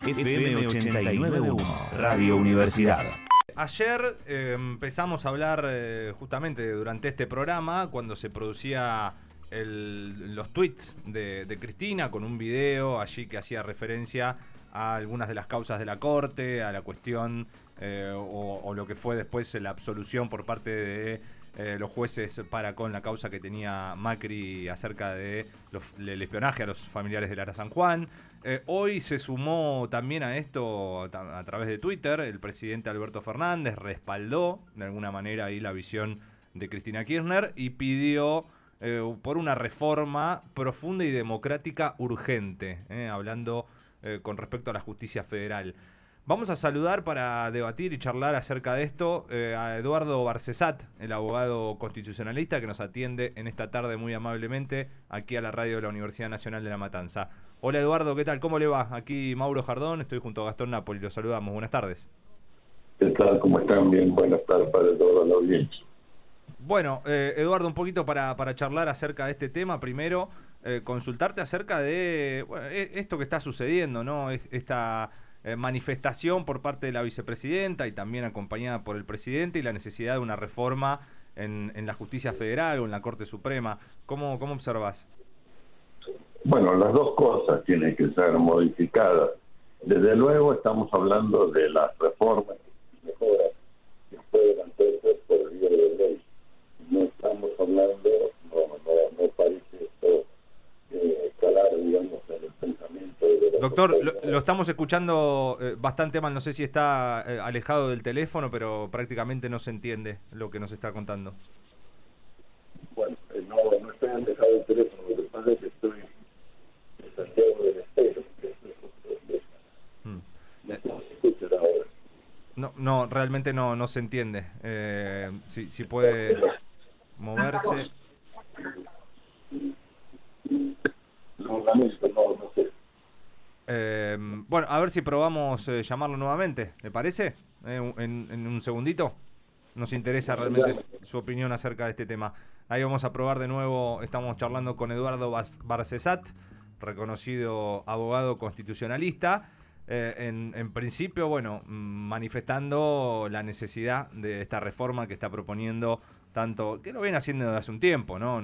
FM 89.1, Radio Universidad. Ayer empezamos a hablar justamente durante este programa, cuando se producía los tweets de Cristina con un video allí que hacía referencia a algunas de las causas de la Corte, a la cuestión o lo que fue después la absolución por parte de los jueces para con la causa que tenía Macri acerca del espionaje a los familiares de Lara San Juan. Hoy se sumó también a esto a través de Twitter el presidente Alberto Fernández, respaldó de alguna manera ahí la visión de Cristina Kirchner y pidió por una reforma profunda y democrática urgente, hablando con respecto a la justicia federal. Vamos a saludar para debatir y charlar acerca de esto a Eduardo Barcesat, el abogado constitucionalista que nos atiende en esta tarde muy amablemente aquí a la radio de la Universidad Nacional de La Matanza. Hola Eduardo, ¿qué tal? ¿Cómo le va? Aquí Mauro Jardón, estoy junto a Gastón Napoli, los saludamos. Buenas tardes. ¿Qué tal? ¿Cómo están? Bien, buenas tardes para toda la audiencia. Bueno, Eduardo, un poquito para charlar acerca de este tema. Primero, consultarte acerca de esto que está sucediendo, ¿no? Esta manifestación por parte de la vicepresidenta y también acompañada por el presidente y la necesidad de una reforma en la justicia federal o en la Corte Suprema. ¿Cómo observás? Bueno, las dos cosas tienen que ser modificadas. Desde luego estamos hablando de las reformas y mejoras que pueden hacerse por vía de ley. No estamos hablando, no parece esto escalar, digamos, en el pensamiento de la Doctor, lo estamos escuchando bastante mal, no sé si está alejado del teléfono, pero prácticamente no se entiende lo que nos está contando. Bueno, no estoy alejado del teléfono, lo que pasa es que estoy en Santiago del Estero, que es otro problema. No se escucha ahora. No, realmente no se entiende. Si puede moverse. No sé. Bueno, a ver si probamos llamarlo nuevamente, ¿le parece? En un segundito. Nos interesa realmente su opinión acerca de este tema. Ahí vamos a probar de nuevo. Estamos charlando con Eduardo Barcesat, reconocido abogado constitucionalista. En principio, bueno, manifestando la necesidad de esta reforma que está proponiendo tanto, que lo viene haciendo desde hace un tiempo, no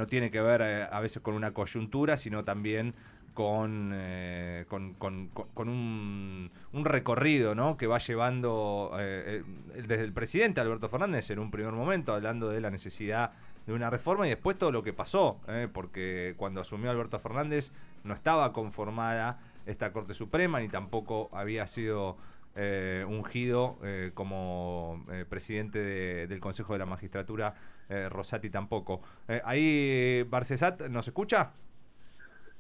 tiene que ver a veces con una coyuntura, sino también con un recorrido, ¿no?, que va llevando desde el presidente Alberto Fernández en un primer momento, hablando de la necesidad de una reforma y después todo lo que pasó, porque cuando asumió Alberto Fernández no estaba conformada esta Corte Suprema ni tampoco había sido ungido como presidente del Consejo de la Magistratura, Rosati tampoco. Ahí, Barcesat, ¿nos escucha?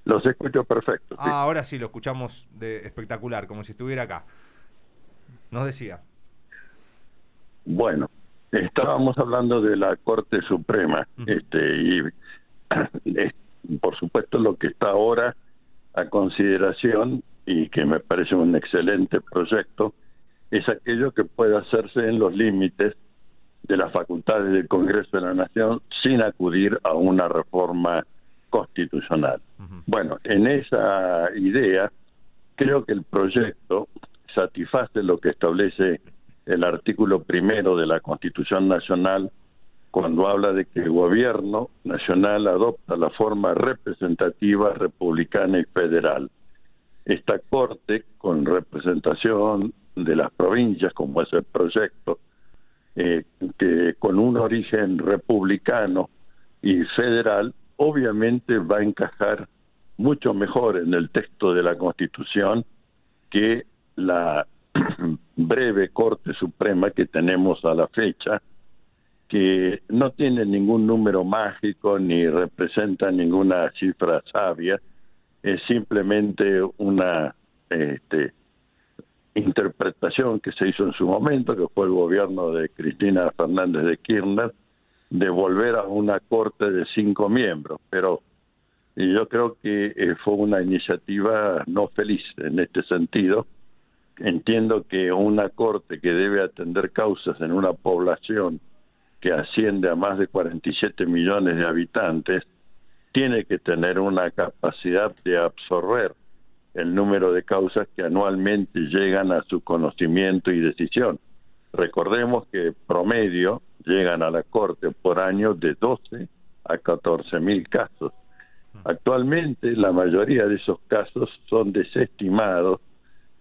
Los escucho perfecto. Sí. Ahora sí, lo escuchamos espectacular, como si estuviera acá. Nos decía. Bueno, estábamos hablando de la Corte Suprema, y por supuesto lo que está ahora a consideración y que me parece un excelente proyecto es aquello que puede hacerse en los límites de las facultades del Congreso de la Nación sin acudir a una reforma constitucional. Bueno, en esa idea creo que el proyecto satisface lo que establece el artículo 1 de la Constitución Nacional cuando habla de que el gobierno nacional adopta la forma representativa, republicana y federal. Esta Corte, con representación de las provincias, como es el proyecto, que con un origen republicano y federal, obviamente va a encajar mucho mejor en el texto de la Constitución que la breve Corte Suprema que tenemos a la fecha, que no tiene ningún número mágico ni representa ninguna cifra sabia, es simplemente una interpretación que se hizo en su momento, que fue el gobierno de Cristina Fernández de Kirchner, de volver a una corte de 5 miembros, pero yo creo que fue una iniciativa no feliz en este sentido. Entiendo que una corte que debe atender causas en una población que asciende a más de 47 millones de habitantes, tiene que tener una capacidad de absorber el número de causas que anualmente llegan a su conocimiento y decisión. Recordemos que promedio llegan a la Corte por año de 12 a 14.000 casos. Actualmente la mayoría de esos casos son desestimados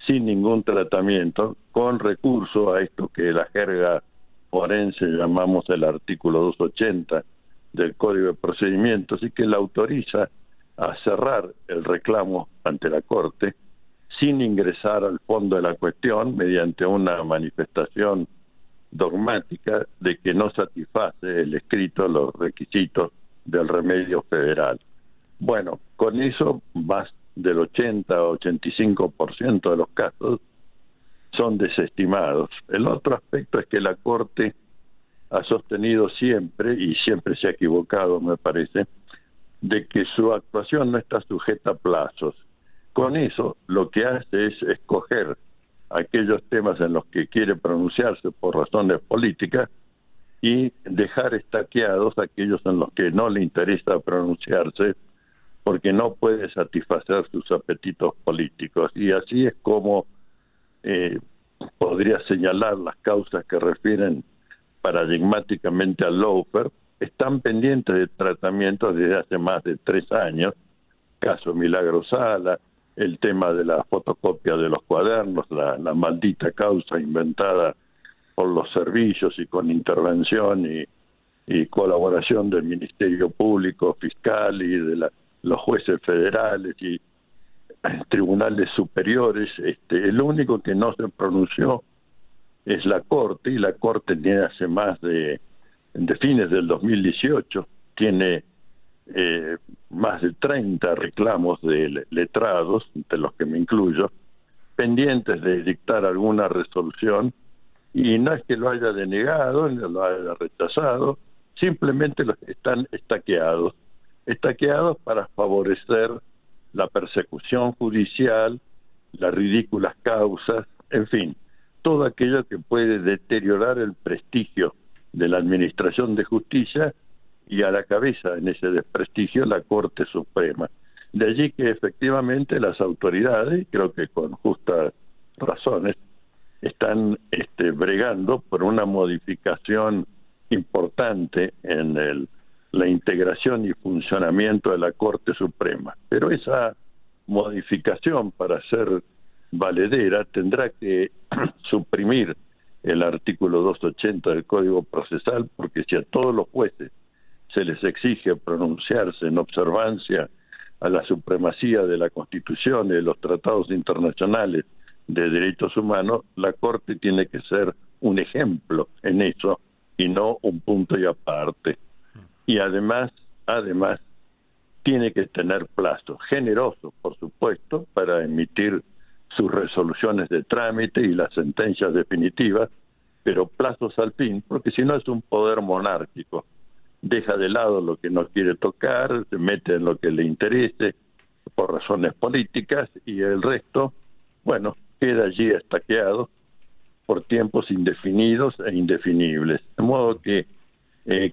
sin ningún tratamiento, con recurso a esto que la jerga forense llamamos el artículo 280 del Código de Procedimientos, y que la autoriza a cerrar el reclamo ante la Corte sin ingresar al fondo de la cuestión mediante una manifestación dogmática de que no satisface el escrito los requisitos del remedio federal. Bueno, con eso más del 80 o 85% de los casos son desestimados. El otro aspecto es que la Corte ha sostenido siempre, y siempre se ha equivocado, me parece, de que su actuación no está sujeta a plazos. Con eso, lo que hace es escoger aquellos temas en los que quiere pronunciarse por razones políticas y dejar estaqueados aquellos en los que no le interesa pronunciarse porque no puede satisfacer sus apetitos políticos. Y así es como podría señalar las causas que refieren paradigmáticamente al lawfare. Están pendientes de tratamiento desde hace más de 3 años, caso Milagro Sala, el tema de la fotocopia de los cuadernos, la maldita causa inventada por los servicios y con intervención y colaboración del Ministerio Público, Fiscal y de los jueces federales y tribunales superiores. El único que no se pronunció es la Corte, y la Corte tiene hace más de fines del 2018, tiene más de 30 reclamos de letrados, entre los que me incluyo, pendientes de dictar alguna resolución, y no es que lo haya denegado, ni lo haya rechazado, simplemente están estaqueados para favorecer la persecución judicial, las ridículas causas, en fin, todo aquello que puede deteriorar el prestigio de la Administración de Justicia, y a la cabeza en ese desprestigio la Corte Suprema. De allí que efectivamente las autoridades, creo que con justas razones, están bregando por una modificación importante en la integración y funcionamiento de la Corte Suprema. Pero esa modificación, para ser valedera, tendrá que suprimir el artículo 280 del Código Procesal, porque si a todos los jueces se les exige pronunciarse en observancia a la supremacía de la Constitución y de los tratados internacionales de derechos humanos, la Corte tiene que ser un ejemplo en eso y no un punto y aparte. Y además tiene que tener plazos generosos, por supuesto, para emitir sus resoluciones de trámite y las sentencias definitivas, pero plazos al fin, porque si no es un poder monárquico. Deja de lado lo que no quiere tocar, se mete en lo que le interese por razones políticas, y el resto, bueno, queda allí estaqueado por tiempos indefinidos e indefinibles. De modo que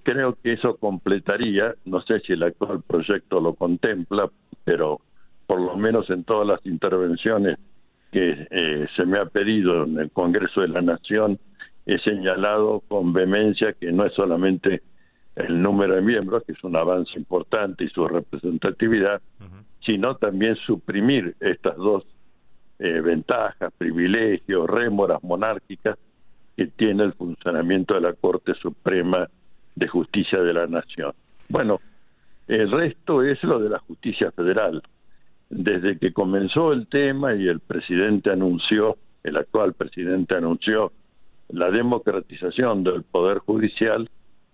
creo que eso completaría, no sé si el actual proyecto lo contempla, pero por lo menos en todas las intervenciones que se me ha pedido en el Congreso de la Nación, he señalado con vehemencia que no es solamente el número de miembros, que es un avance importante, y su representatividad, sino también suprimir estas dos ventajas, privilegios, rémoras monárquicas que tiene el funcionamiento de la Corte Suprema de Justicia de la Nación. Bueno, el resto es lo de la justicia federal. Desde que comenzó el tema y el actual presidente anunció la democratización del Poder Judicial,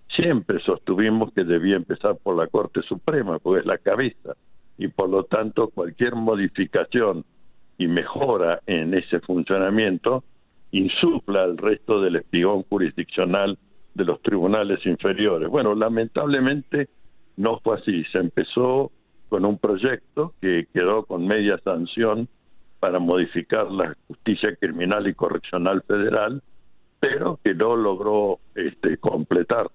siempre sostuvimos que debía empezar por la Corte Suprema, porque es la cabeza, y por lo tanto cualquier modificación y mejora en ese funcionamiento insufla al resto del espigón jurisdiccional de los tribunales inferiores. Bueno, lamentablemente no fue así. Se empezó con un proyecto que quedó con media sanción para modificar la justicia criminal y correccional federal, pero que no logró completar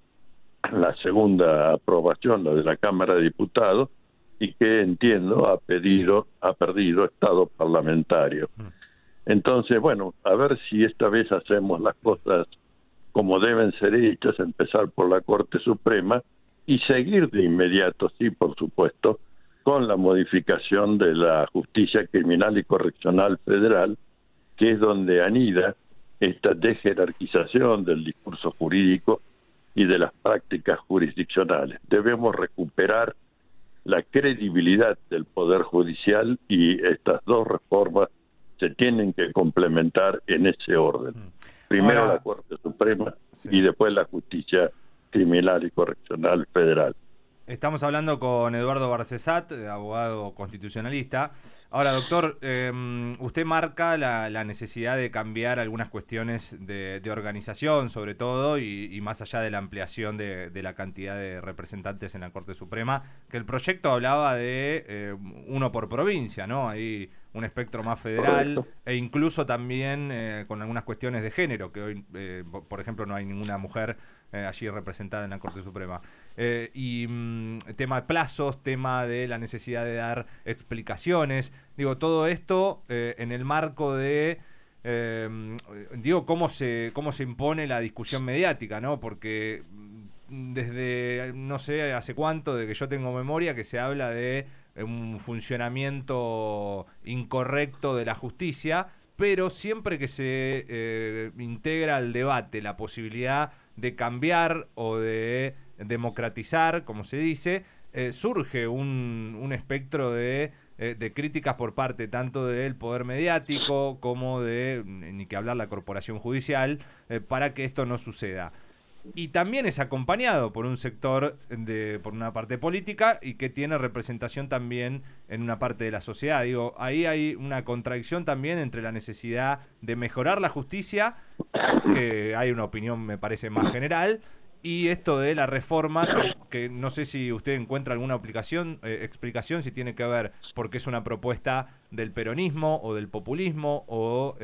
la segunda aprobación, la de la Cámara de Diputados, y que entiendo ha perdido estado parlamentario. Entonces, bueno, a ver si esta vez hacemos las cosas como deben ser hechas, empezar por la Corte Suprema y seguir de inmediato, sí, por supuesto, con la modificación de la justicia criminal y correccional federal, que es donde anida esta dejerarquización del discurso jurídico y de las prácticas jurisdiccionales. Debemos recuperar la credibilidad del Poder Judicial y estas dos reformas se tienen que complementar en ese orden. Primero Ahora, la Corte Suprema sí, y después la justicia criminal y correccional federal. Estamos hablando con Eduardo Barcesat, abogado constitucionalista. Ahora, doctor, usted marca la necesidad de cambiar algunas cuestiones de organización, sobre todo, y más allá de la ampliación de la cantidad de representantes en la Corte Suprema, que el proyecto hablaba de uno por provincia, ¿no? Hay un espectro más federal. Correcto. E incluso también con algunas cuestiones de género, que hoy, por ejemplo, no hay ninguna mujer allí representada en la Corte Suprema. Tema de plazos, tema de la necesidad de dar explicaciones. Digo, todo esto en el marco de, cómo se impone la discusión mediática, ¿no? Porque desde no sé hace cuánto, de que yo tengo memoria, que se habla de un funcionamiento incorrecto de la justicia, pero siempre que se integra al debate la posibilidad de cambiar o de democratizar, como se dice, surge un espectro de críticas por parte tanto del poder mediático como de, ni que hablar, la corporación judicial, para que esto no suceda. Y también es acompañado por un sector, por una parte política, y que tiene representación también en una parte de la sociedad. Digo, ahí hay una contradicción también entre la necesidad de mejorar la justicia, que hay una opinión, me parece, más general, y esto de la reforma, que no sé si usted encuentra alguna explicación si tiene que ver porque es una propuesta del peronismo o del populismo, o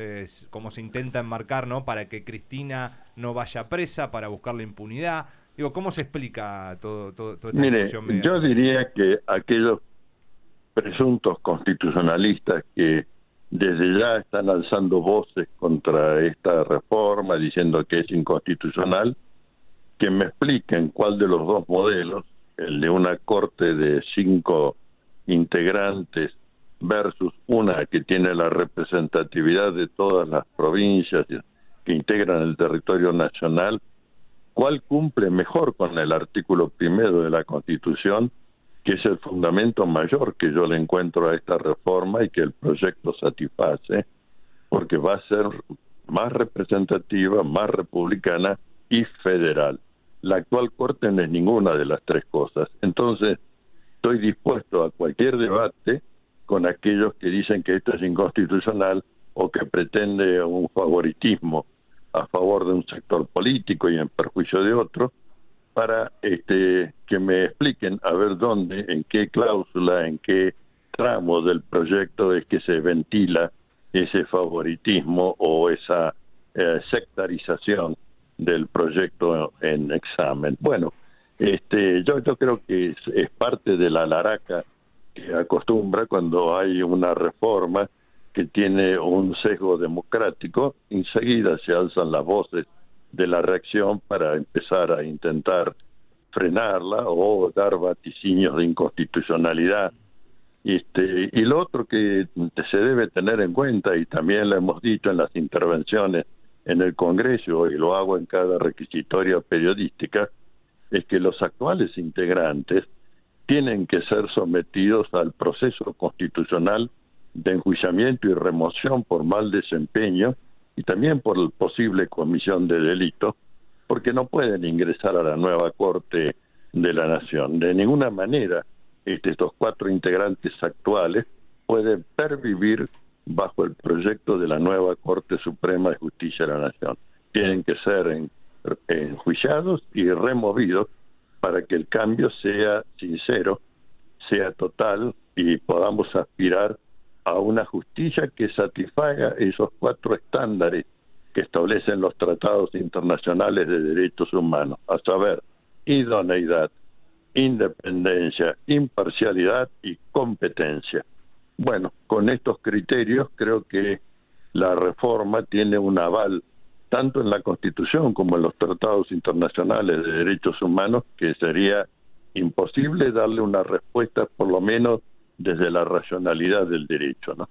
cómo se intenta enmarcar, ¿no?, para que Cristina no vaya presa, para buscar la impunidad. Digo, ¿cómo se explica toda esta discusión mediática? Yo diría que aquellos presuntos constitucionalistas que desde ya están alzando voces contra esta reforma, diciendo que es inconstitucional, que me expliquen cuál de los dos modelos, el de una corte de 5 integrantes versus una que tiene la representatividad de todas las provincias que integran el territorio nacional, cuál cumple mejor con el artículo 1 de la Constitución, que es el fundamento mayor que yo le encuentro a esta reforma y que el proyecto satisface, porque va a ser más representativa, más republicana y federal. La actual Corte no es ninguna de las tres cosas. Entonces, estoy dispuesto a cualquier debate con aquellos que dicen que esto es inconstitucional o que pretende un favoritismo a favor de un sector político y en perjuicio de otro, para que me expliquen a ver dónde, en qué cláusula, en qué tramo del proyecto es que se ventila ese favoritismo o esa sectarización del proyecto en examen. Bueno, yo creo que es parte de la laraca que acostumbra cuando hay una reforma que tiene un sesgo democrático, enseguida se alzan las voces de la reacción para empezar a intentar frenarla o dar vaticinios de inconstitucionalidad. Y lo otro que se debe tener en cuenta, y también lo hemos dicho en las intervenciones en el Congreso, y lo hago en cada requisitoria periodística, es que los actuales integrantes tienen que ser sometidos al proceso constitucional de enjuiciamiento y remoción por mal desempeño y también por posible comisión de delito, porque no pueden ingresar a la nueva Corte de la Nación. De ninguna manera estos 4 integrantes actuales pueden pervivir bajo el proyecto de la nueva Corte Suprema de Justicia de la Nación. Tienen que ser enjuiciados y removidos para que el cambio sea sincero, sea total y podamos aspirar a una justicia que satisfaga esos 4 estándares que establecen los tratados internacionales de derechos humanos, a saber, idoneidad, independencia, imparcialidad y competencia. Bueno, con estos criterios creo que la reforma tiene un aval tanto en la Constitución como en los tratados internacionales de derechos humanos, que sería imposible darle una respuesta, por lo menos desde la racionalidad del derecho, ¿no?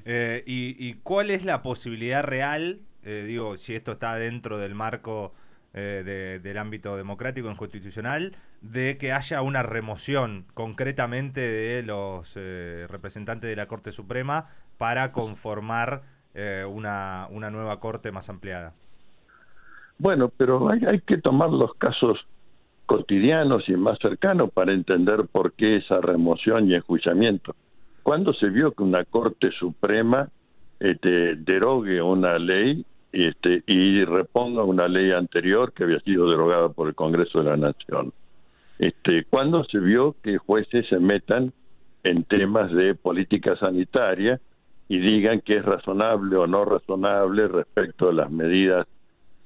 ¿Y cuál es la posibilidad real, digo, si esto está dentro del marco del ámbito democrático y constitucional, de que haya una remoción concretamente de los representantes de la Corte Suprema para conformar una nueva Corte más ampliada? Bueno, pero hay que tomar los casos cotidianos y más cercanos para entender por qué esa remoción y enjuiciamiento. ¿Cuándo se vio que una Corte Suprema derogue una ley y reponga una ley anterior que había sido derogada por el Congreso de la Nación? ¿Cuándo se vio que jueces se metan en temas de política sanitaria y digan que es razonable o no razonable respecto a las medidas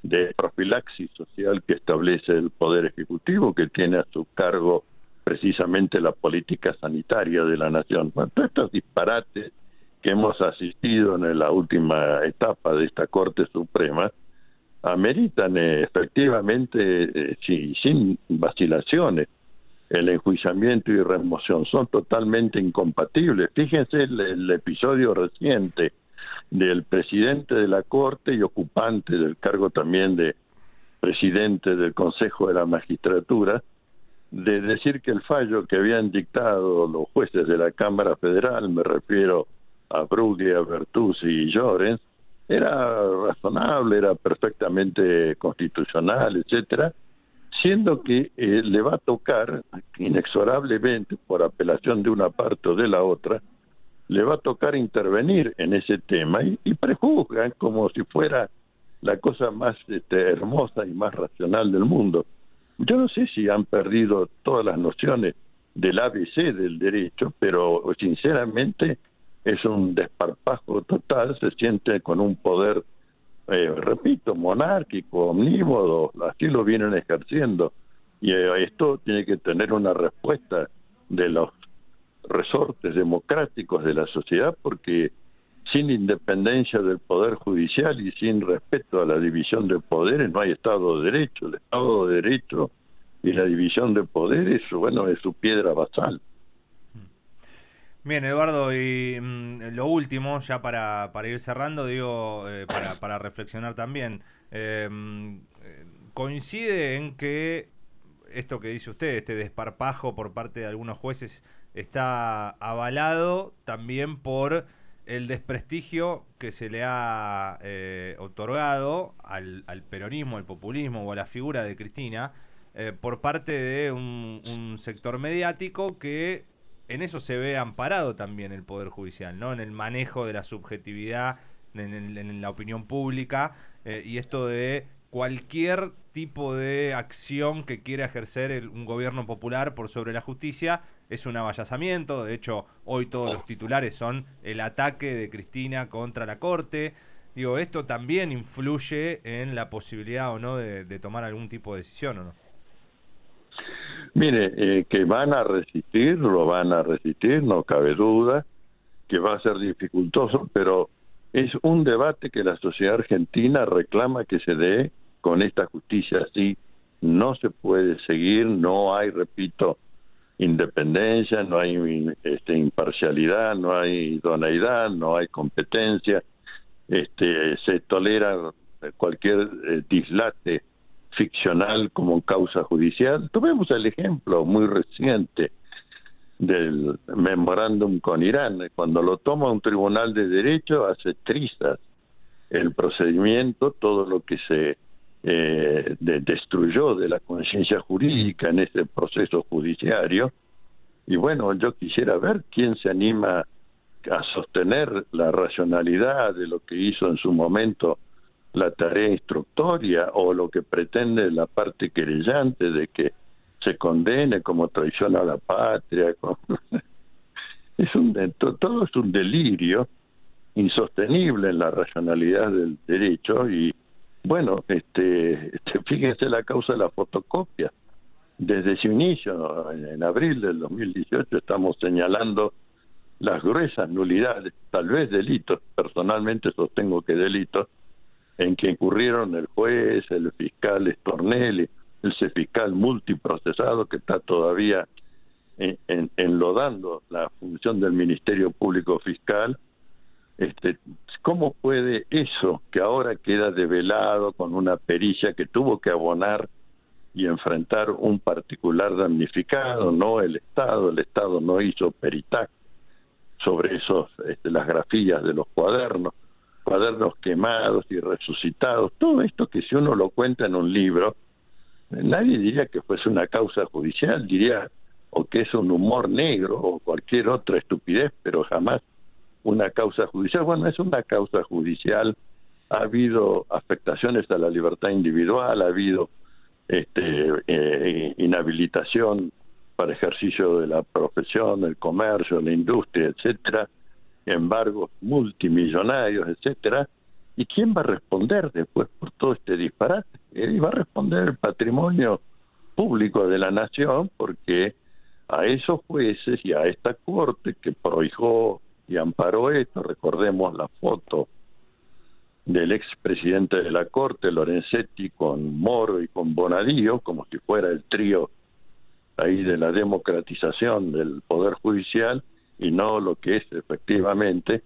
de profilaxis social que establece el Poder Ejecutivo, que tiene a su cargo precisamente la política sanitaria de la Nación? Bueno, todos estos disparates que hemos asistido en la última etapa de esta Corte Suprema ameritan efectivamente, sin vacilaciones, el enjuiciamiento y remoción. Son totalmente incompatibles. Fíjense el episodio reciente del presidente de la Corte y ocupante del cargo también de presidente del Consejo de la Magistratura, de decir que el fallo que habían dictado los jueces de la Cámara Federal, me refiero a Bruglia, Bertuzzi y Llorens, era razonable, era perfectamente constitucional, etcétera, siendo que le va a tocar inexorablemente, por apelación de una parte o de la otra, le va a tocar intervenir en ese tema y prejuzgan como si fuera la cosa más hermosa y más racional del mundo. Yo no sé si han perdido todas las nociones del ABC del derecho, pero sinceramente es un desparpajo total. Se siente con un poder, repito, monárquico, omnímodo, así lo vienen ejerciendo, y esto tiene que tener una respuesta de los resortes democráticos de la sociedad, porque sin independencia del Poder Judicial y sin respeto a la división de poderes no hay Estado de Derecho. El Estado de Derecho y la división de poderes, bueno, es su piedra basal. Bien, Eduardo, y lo último, ya para ir cerrando, digo, para reflexionar también, coincide en que esto que dice usted, este desparpajo por parte de algunos jueces, está avalado también por el desprestigio que se le ha otorgado al peronismo, al populismo o a la figura de Cristina por parte de un sector mediático que en eso se ve amparado también el Poder Judicial, ¿no? En el manejo de la subjetividad, en la opinión pública, y esto de cualquier tipo de acción que quiera ejercer un gobierno popular por sobre la justicia es un avallazamiento. De hecho, hoy todos los titulares son el ataque de Cristina contra la Corte. Digo, esto también influye en la posibilidad o no de tomar algún tipo de decisión, ¿o no? Mire, que van a resistir, lo van a resistir, no cabe duda, que va a ser dificultoso, pero es un debate que la sociedad argentina reclama que se dé. Con esta justicia así no se puede seguir, no hay, repito, independencia, no hay imparcialidad, no hay idoneidad, no hay competencia, se tolera cualquier dislate ficcional como causa judicial. Tomemos el ejemplo muy reciente del memorándum con Irán. Cuando lo toma un tribunal de derecho, hace trizas el procedimiento, todo lo que se destruyó de la conciencia jurídica en ese proceso judiciario. Y bueno, yo quisiera ver quién se anima a sostener la racionalidad de lo que hizo en su momento la tarea instructoria, o lo que pretende la parte querellante de que se condene como traición a la patria. Todo es un delirio insostenible en la racionalidad del derecho. Y bueno, fíjense la causa de la fotocopia. desde su inicio, en abril del 2018, estamos señalando las gruesas nulidades, tal vez delitos, personalmente sostengo que delitos, en que incurrieron el juez, el fiscal Stornelli, ese fiscal multiprocesado que está todavía enlodando la función del Ministerio Público Fiscal. ¿Cómo puede eso, que ahora queda develado con una pericia que tuvo que abonar y enfrentar un particular damnificado, no el Estado no hizo peritaje sobre esos, las grafías de los cuadernos quemados y resucitados, todo esto que si uno lo cuenta en un libro, nadie diría que fuese una causa judicial, diría o que es un humor negro o cualquier otra estupidez, pero jamás una causa judicial. Bueno, es una causa judicial, ha habido afectaciones a la libertad individual, ha habido inhabilitación para ejercicio de la profesión, el comercio, la industria, etcétera, embargos multimillonarios, etcétera. ¿Y quién va a responder después por todo este disparate? Va a responder el patrimonio público de la nación, porque a esos jueces y a esta corte que prohijó y amparó esto, recordemos la foto del expresidente de la corte, Lorenzetti, con Moro y con Bonadío, como si fuera el trío ahí de la democratización del Poder Judicial, y no lo que es efectivamente.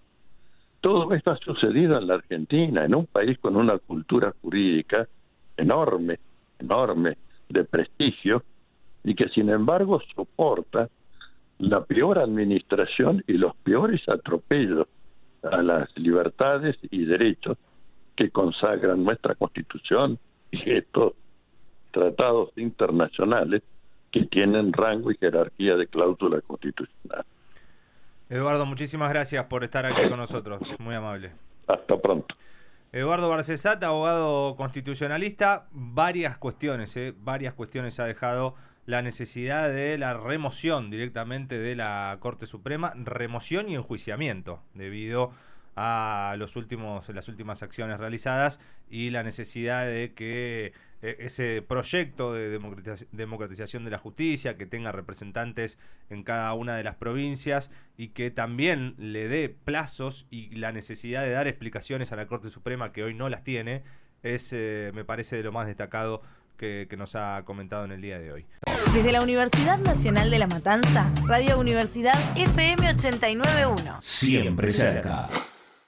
Todo esto ha sucedido en la Argentina, en un país con una cultura jurídica enorme, de prestigio, y que sin embargo soporta la peor administración y los peores atropellos a las libertades y derechos que consagran nuestra Constitución y estos tratados internacionales que tienen rango y jerarquía de cláusula constitucional. Eduardo, muchísimas gracias por estar aquí con nosotros, muy amable. Hasta pronto. Eduardo Barcesat, abogado constitucionalista, varias cuestiones ha dejado la necesidad de la remoción directamente de la Corte Suprema, remoción y enjuiciamiento debido a las últimas acciones realizadas, y la necesidad de que ese proyecto de democratización de la justicia, que tenga representantes en cada una de las provincias y que también le dé plazos, y la necesidad de dar explicaciones a la Corte Suprema, que hoy no las tiene, me parece de lo más destacado que nos ha comentado en el día de hoy. Desde la Universidad Nacional de La Matanza, Radio Universidad FM 89.1. Siempre cerca.